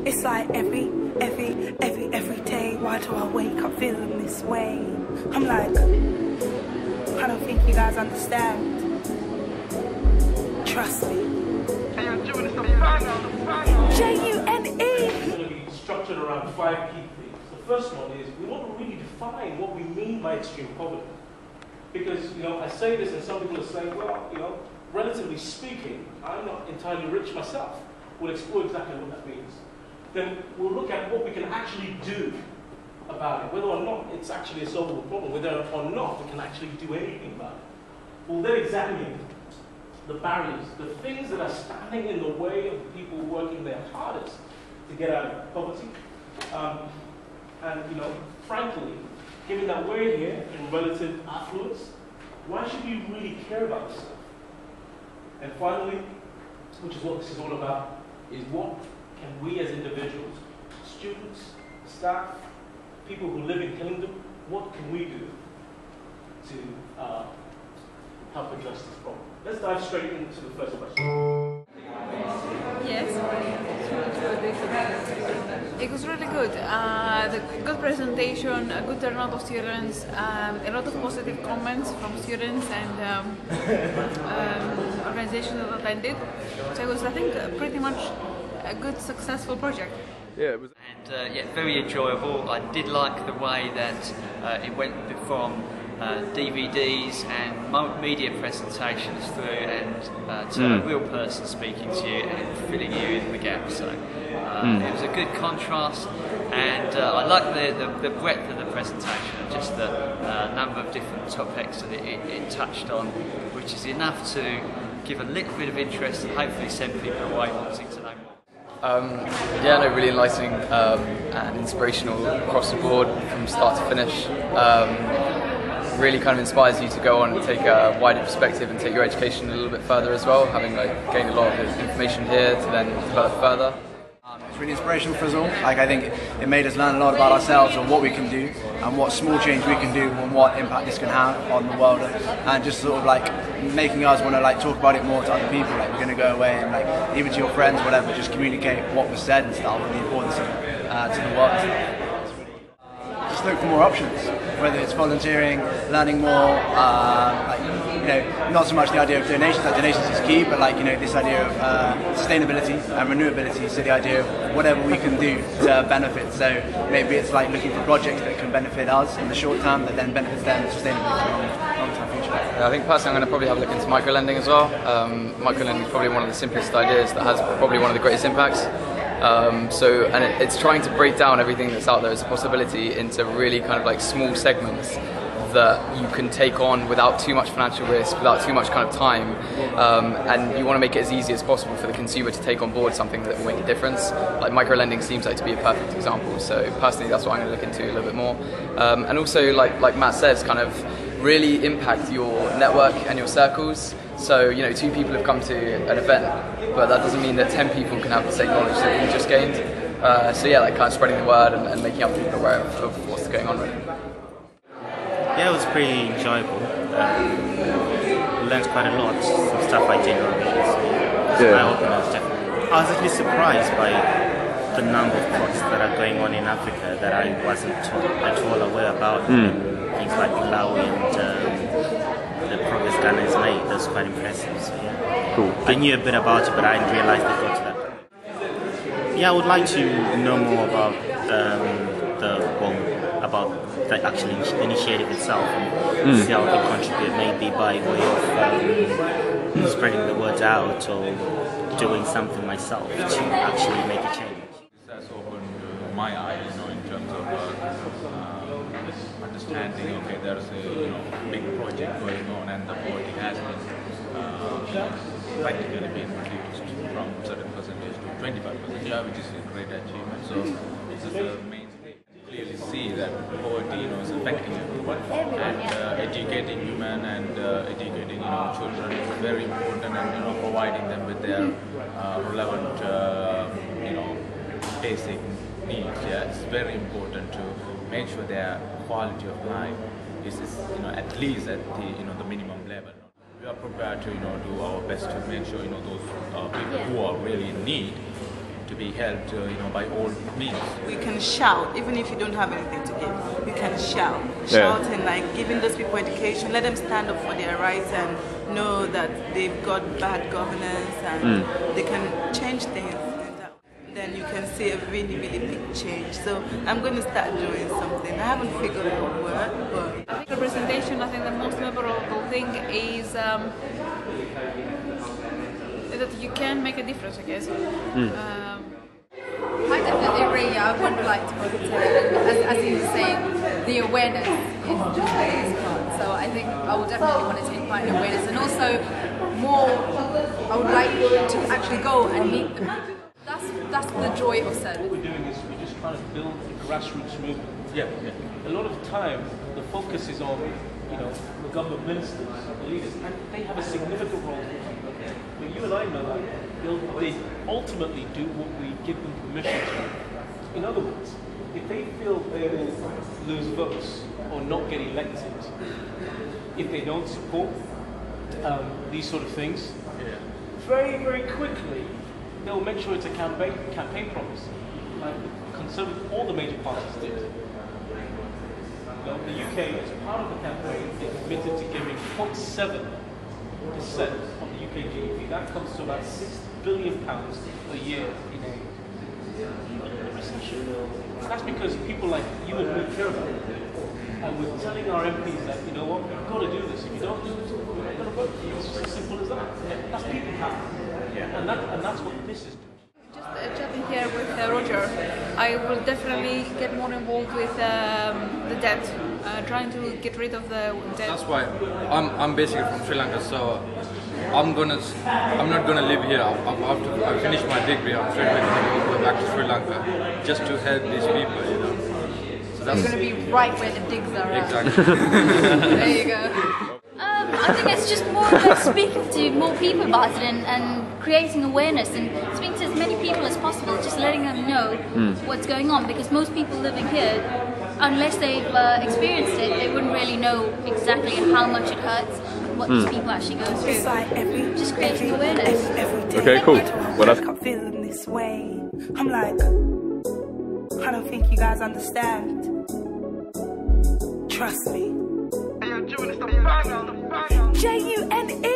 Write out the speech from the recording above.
It's like every day, why do I wake up feeling this way? I'm like, I don't think you guys understand. Trust me. J-U-N-E! It's going to be structured around 5 key things. The first one is we want to really define what we mean by extreme poverty. Because, I say this and some people are saying, well, relatively speaking, I'm not entirely rich myself. We'll explore exactly what that means. Then we'll look at what we can actually do about it, whether or not it's actually a solvable problem, whether or not we can actually do anything about it. We'll then examine the barriers, the things that are standing in the way of people working their hardest to get out of poverty. And frankly, given that we're here in relative affluence, why should you really care about yourself? And finally, which is what this is all about, is what can we as individuals, students, staff, people who live in Kingdom, what can we do to help address this problem? Let's dive straight into the first question. Yes, it was really good. The good presentation, a good turnout of students, a lot of positive comments from students and organizations that attended. So it was, I think, pretty much a good, successful project. Yeah, it was. And yeah, very enjoyable. I did like the way that it went from DVDs and media presentations through and to a real person speaking to you and filling you in the gaps. So it was a good contrast, and I like the breadth of the presentation, just the number of different topics that it touched on, which is enough to give a little bit of interest and hopefully send people away wanting to know more. Yeah, no, really enlightening and inspirational across the board from start to finish. Really kind of inspires you to go on and take a wider perspective and take your education a little bit further as well, having gained a lot of information here to then develop further. It's really inspirational for us all. I think it made us learn a lot about ourselves and what we can do and what small change we can do and what impact this can have on the world, and just sort of making us want to talk about it more to other people. We're going to go away and even to your friends, whatever, just communicate what was said and stuff and the importance of to the world. Just look for more options, whether it's volunteering, learning more, not so much the idea of donations, that donations is key, but this idea of sustainability and renewability, so the idea of whatever we can do to benefit. So maybe it's looking for projects that can benefit us in the short term, that then benefits them sustainably for a long-term future. I think personally I'm going to probably have a look into microlending as well. Microlending is probably one of the simplest ideas that has probably one of the greatest impacts. It's trying to break down everything that's out there as a possibility into really kind of small segments that you can take on without too much financial risk, without too much kind of time, and you want to make it as easy as possible for the consumer to take on board something that will make a difference. Microlending seems to be a perfect example, so personally that's what I'm going to look into a little bit more. And also, like Matt says, kind of really impact your network and your circles. So, 2 people have come to an event, but that doesn't mean that 10 people can have the same knowledge that you just gained. So yeah, kind of spreading the word and making other people aware of what's going on really. Yeah, it was pretty enjoyable. Learned quite a lot, some stuff I didn't really. I was actually surprised by the number of plots that are going on in Africa that I wasn't at all aware about. Things like Malawi and the progress Ghana has made. That's quite impressive. So, yeah. Cool. I knew a bit about it, but I didn't realize they got to that point. Yeah, I would like to know more about the actual initiative itself and see how it can contribute, maybe by way of spreading the word out or doing something myself to actually make a change. That's opened my eyes, in terms of understanding. Okay, there's a big project going on, and the poverty has been practically been reduced from a certain percentage to 25%. Yeah, which is a great achievement. So this is the main thing. Clearly see that poverty, is affecting everyone, and educating women and educating children is very important, and providing them with their relevant basic needs. Yeah, it's very important to make sure their quality of life is at least at the the minimum level. We are prepared to, do our best to make sure, those people who are really in need to be helped, by all means. We can shout, even if you don't have anything to give. You can shout. Shout and like giving those people education, let them stand up for their rights and know that they've got bad governance and they can change things. Then you can see a really, really big change. So I'm going to start doing something. I haven't figured out what, but I think representation, I think the most memorable thing is that you can make a difference, I guess. I definitely agree. I would like to positive, as you were saying, the awareness is just the biggest part. So I think I will definitely want to take part in awareness, and also more. I would like to actually go and meet the people. That's the joy of service. What we're doing is we're just trying to build a grassroots movement. Yeah. A lot of the time, the focus is on, the government ministers, the leaders, and they have a significant role to play. But you and I know that they ultimately do what we give them permission to. In other words, if they feel they will lose votes or not get elected, if they don't support these sort of things, very, very quickly, they'll make sure it's a campaign promise, like all the major parties did. The UK, as part of the campaign, they committed to giving 0.7% of the UK GDP. That comes to about £6 billion a year in aid. That's because people like you and me care about it. And we're telling our MPs that, you've got to do this. If you don't do this, we're not going to vote for you. It's as simple as that. That's people power. And that's what this is doing. Just chatting here with Roger, I will definitely get more involved with the debt, trying to get rid of the debt. That's why I'm basically from Sri Lanka, so I'm not gonna live here. I finished my degree. I'm straight away go back to Sri Lanka just to help these people, So that's going to be right where the digs are. Exactly. There you go. I think it's just more about speaking to more people about it and creating awareness and speaking to as many people as possible, just letting them know what's going on, because most people living here, unless they've experienced it, they wouldn't really know exactly how much it hurts, what these people actually go through. It's like just creating awareness. Every day. Okay, cool. Well, that's... I'm feeling this way. I'm like, I don't think you guys understand. Trust me. J-U-N-E